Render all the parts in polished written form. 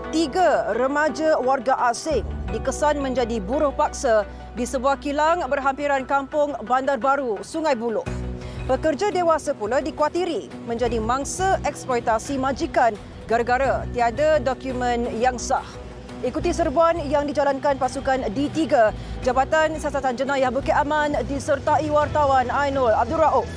3 remaja warga asing dikesan menjadi buruh paksa di sebuah kilang berhampiran kampung Bandar Baru, Sungai Buloh. Pekerja dewasa pula dikuatiri menjadi mangsa eksploitasi majikan gara-gara tiada dokumen yang sah. Ikuti serbuan yang dijalankan pasukan D3 Jabatan Siasatan Jenayah Bukit Aman disertai wartawan Ainul Abdul Rauf.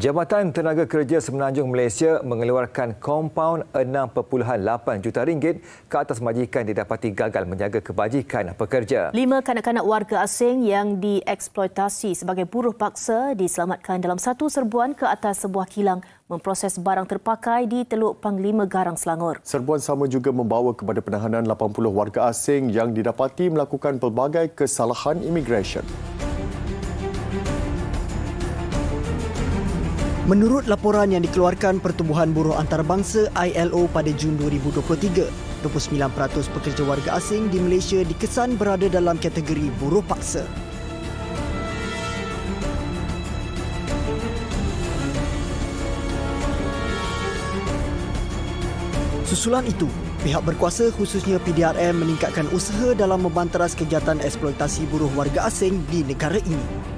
Jabatan Tenaga Kerja Semenanjung Malaysia mengeluarkan kompaun RM6.8 juta ke atas majikan didapati gagal menjaga kebajikan pekerja. 5 kanak-kanak warga asing yang dieksploitasi sebagai buruh paksa diselamatkan dalam satu serbuan ke atas sebuah kilang memproses barang terpakai di Teluk Panglima Garang, Selangor. Serbuan sama juga membawa kepada penahanan 80 warga asing yang didapati melakukan pelbagai kesalahan imigresen. Menurut laporan yang dikeluarkan Pertubuhan Buruh Antarabangsa ILO pada Jun 2023, 29% pekerja warga asing di Malaysia dikesan berada dalam kategori buruh paksa. Susulan itu, pihak berkuasa khususnya PDRM meningkatkan usaha dalam membanteras kegiatan eksploitasi buruh warga asing di negara ini.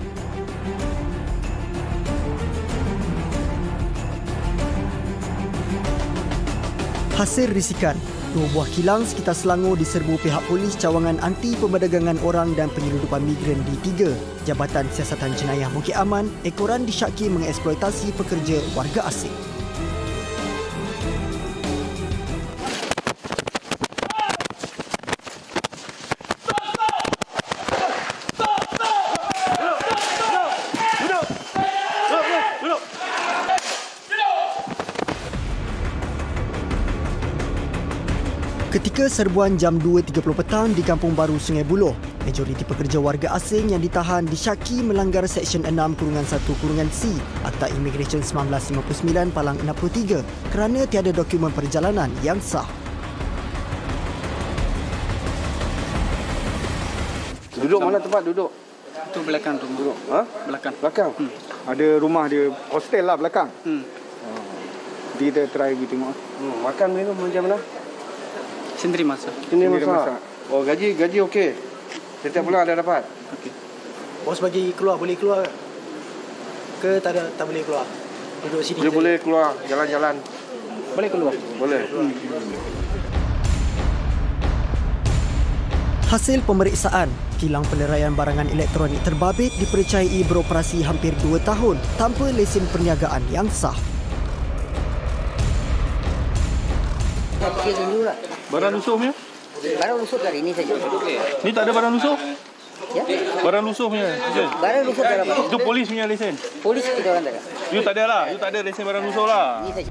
Hasil risikan, 2 buah kilang sekitar Selangor diserbu pihak polis cawangan anti pemerdagangan orang dan penyeludupan migran D3 Jabatan Siasatan Jenayah Bukit Aman, ekoran disyaki mengeksploitasi pekerja warga asing. Ketika serbuan jam 2.30 petang di Kampung Baru, Sungai Buloh, majoriti pekerja warga asing yang ditahan disyaki melanggar Seksyen 6-1-C Akta Imigresen 1959 Palang 63 kerana tiada dokumen perjalanan yang sah. Duduk mana tempat duduk? Itu belakang rumah. Duduk. Ha? Belakang. Belakang? Ada rumah dia, hostel lah belakang? Kita try pergi tengok. Makan minum macam mana? Sendiri masak. Sendiri masak. Oh, gaji okey. Setiap bulan ada dapat? Okey. Bos bagi keluar, boleh keluar ke tak boleh keluar? Duduk sini. Dia boleh keluar jalan-jalan. Boleh keluar. Boleh. Hasil pemeriksaan, kilang peleraian barangan elektronik terbabit dipercayai beroperasi hampir 2 tahun tanpa lesen perniagaan yang sah. Barang lusuh punya? Barang lusuh hari ini saja. Ni tak ada barang lusuh? Ya? Barang lusuh punya lesen? Barang lusuh dalam apa? Itu polis punya lesen? Polis kita orang tak ada. You tak ada lah. You tak ada lesen barang lusuh lah. Ini saja.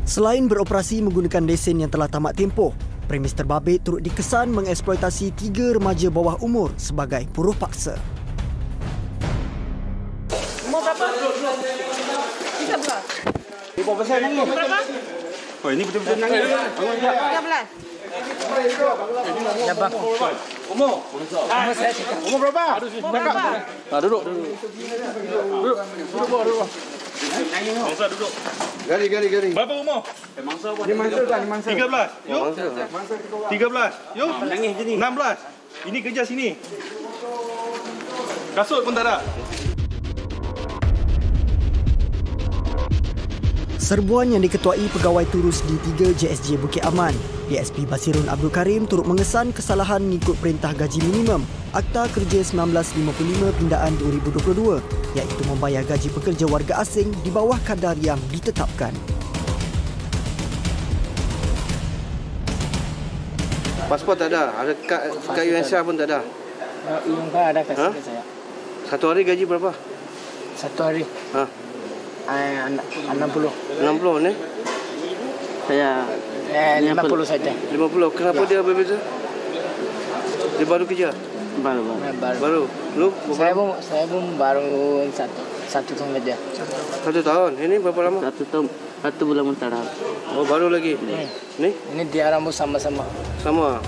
Selain beroperasi menggunakan lesen yang telah tamat tempoh, premis terbabit turut dikesan mengeksploitasi 3 remaja bawah umur sebagai buruh paksa. Umur berapa? 13. 5% lagi. Berapa? Oh, ini betul-betul nangis. 13. Ya bang. Umur saya cakap. Umur berapa? Umur berapa? Duduk. Mangsa duduk. Gari. Berapa umur? Dia mangsa tak? 13. Yo. 13. Yo. Nangis je ni. 16. Ini kerja sini. Kasut pun tak ada. Serbuan yang diketuai Pegawai Turus D3 JSJ Bukit Aman, DSP Basirun Abdul Karim turut mengesan kesalahan mengikut Perintah Gaji Minimum Akta Kerja 1955 Pindaan 2022 iaitu membayar gaji pekerja warga asing di bawah kadar yang ditetapkan. Pasport tak ada? Ada kad UNSA pun tak ada? Yang ada kasih ke saya. Satu hari gaji berapa? Satu hari. 60. 60 ni? Saya 50 saja. 50. Kenapa dia berbeza? Dia baru kerja? Baru. Lu? Saya pun baru satu tahun saja. 1 tahun. Ini berapa lama? 1 tahun. 1 bulan mentara. Oh, baru lagi. Ni? Ini dia rambut sama-sama. Sama.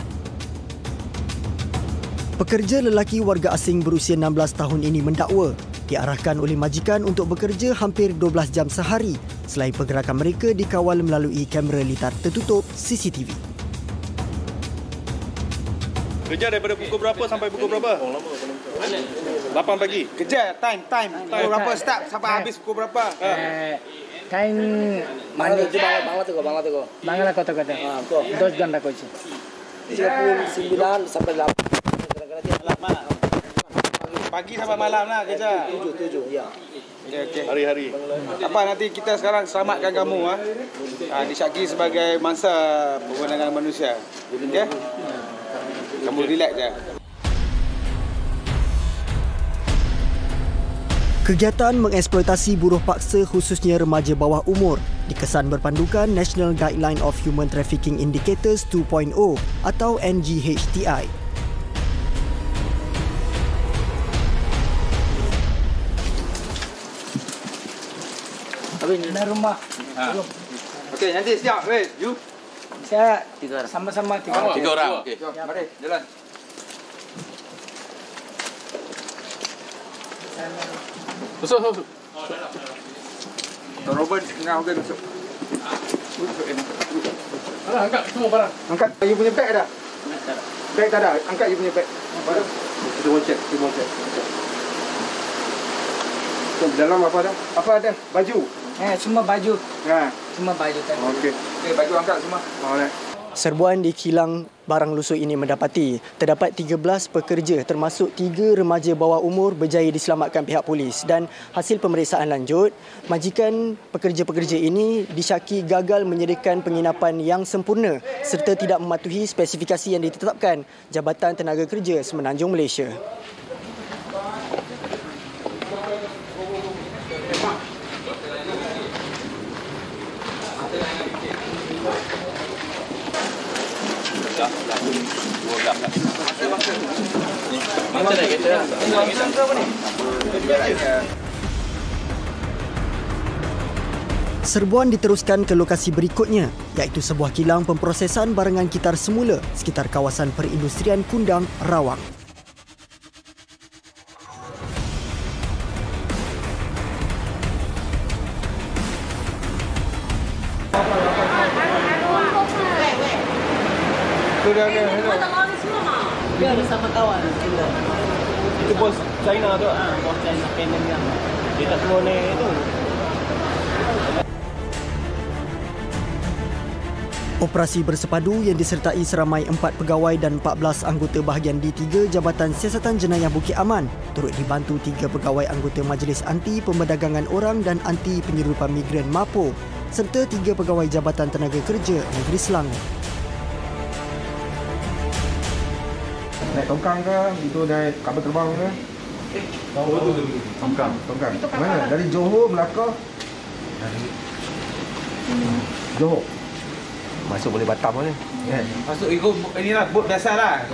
Pekerja lelaki warga asing berusia 16 tahun ini mendakwa diarahkan oleh majikan untuk bekerja hampir 12 jam sehari selain pergerakan mereka dikawal melalui kamera litar tertutup CCTV. Kerja daripada pukul berapa sampai pukul berapa? 8 pagi. Kerja time. Pukul berapa start sampai habis pukul berapa? Time mana je Bangla tu. Bangla kota-kota. 2 jam dah kerja. 39 sampai 8. Pagi sampai malam lah kerja. 7 ya. Okey. Hari-hari. Apa nanti kita sekarang selamatkan kamu disyaki sebagai mangsa perwendangan manusia. Okey? Kamu relax je. Kegiatan mengeksploitasi buruh paksa khususnya remaja bawah umur dikesan berpandukan National Guideline of Human Trafficking Indicators 2.0 atau NGHTI. Habis di rumah. Okey, nanti siap. Weh, you. Saya 3 orang. Sama-sama 3 orang. 3 orang. Okey. Mari, jalan. Masuk. Robert tengah okey masuk. Angkat semua barang. Angkat you punya beg dah. Beg tak ada. Angkat you punya beg. Baru. Kita mau check. Dalam apa ada? Apa ada? Baju. Semua baju. Ha. Semua baju tadi. Okey. Okey, baju angkat semua. Alright. Serbuan di kilang barang lusuh ini mendapati terdapat 13 pekerja termasuk 3 remaja bawah umur berjaya diselamatkan pihak polis dan hasil pemeriksaan lanjut, majikan pekerja-pekerja ini disyaki gagal menyediakan penginapan yang sempurna serta tidak mematuhi spesifikasi yang ditetapkan Jabatan Tenaga Kerja Semenanjung Malaysia. Serbuan diteruskan ke lokasi berikutnya iaitu sebuah kilang pemprosesan barangan kitar semula sekitar kawasan perindustrian Kundang, Rawang. Dia ada sama kawan. Itu bos China tu. Bos China Canon yang. Dia tak semua ni tu. Operasi bersepadu yang disertai seramai 4 pegawai dan 14 anggota bahagian D3 Jabatan Siasatan Jenayah Bukit Aman turut dibantu 3 pegawai anggota Majlis Anti Pemberdagangan Orang dan Anti Penyeludupan Migran MAPO serta 3 pegawai Jabatan Tenaga Kerja Negeri Selangor. Naik tongkang ke? Itu naik kabel terbang ke? Tongkang. Mana? Dari Johor, Melaka? Johor. Masuk boleh Batam ni. Yeah. Masuk ikut inilah bot biasa lah.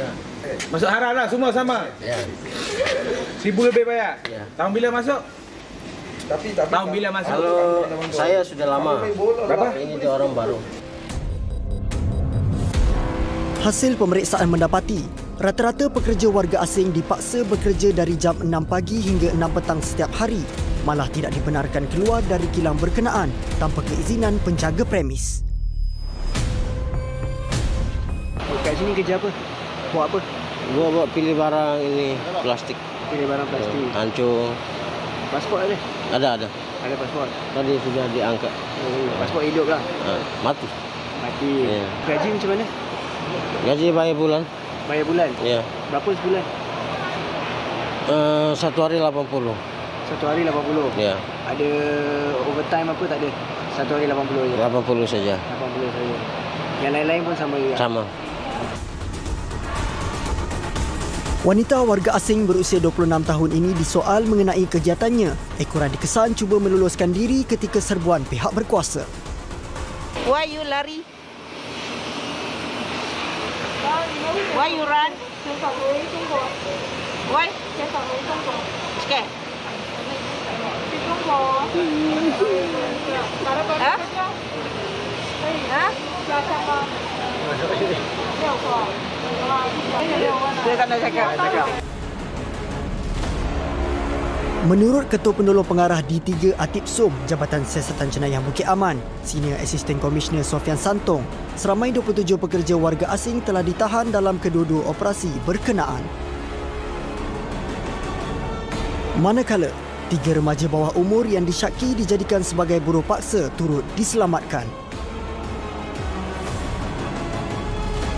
Masuk haram lah, semua sama. Ya. 1,000 lebih bayar. Tahun bila masuk? Tahun bila masuk? Kalau saya sudah lama. Berapa? Ini dia orang baru. Hasil pemeriksaan mendapati rata-rata pekerja warga asing dipaksa bekerja dari jam 6 pagi hingga 6 petang setiap hari, malah tidak dibenarkan keluar dari kilang berkenaan tanpa keizinan penjaga premis. Kat sini kerja apa? Buat apa? Buat pilih barang ini plastik. Pilih barang plastik. Hancur. Pasport ada? Ada. Ada pasport. Tadi sudah diangkat. Pasport hidup lah. Mati. Ya. Gaji macam mana? Gaji bayar bulan. Bayar bulan? Ya. Berapa sebulan? 1 hari 80. 1 hari 80? Ya. Ada overtime apa tak ada? 1 hari 80 je? 80 saja. 80 saja. Yang lain-lain pun sama juga? Sama. Wanita warga asing berusia 26 tahun ini disoal mengenai kegiatannya. Ekoran dikesan cuba meluluskan diri ketika serbuan pihak berkuasa. Why you lari? Why you run? Why? Scared? Hah? Hah? Dia tak nak cakap. Menurut Ketua Penolong Pengarah D3 Atip Som, Jabatan Siasatan Jenayah Bukit Aman, Senior Assistant Commissioner Sofian Santong, seramai 27 pekerja warga asing telah ditahan dalam kedua-dua operasi berkenaan. Manakala, 3 remaja bawah umur yang disyaki dijadikan sebagai buruh paksa turut diselamatkan.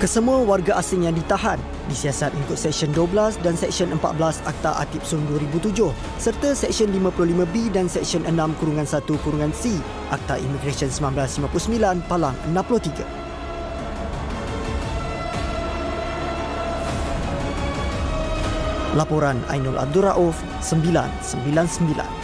Kesemua warga asing yang ditahan disiasat mengikut Seksyen 12 dan Seksyen 14 Akta Atip Som 2007 serta Seksyen 55B dan Seksyen 6-1-C Akta Immigration 1959 Palang 63. Laporan Ainul Abdul Rauf, 999.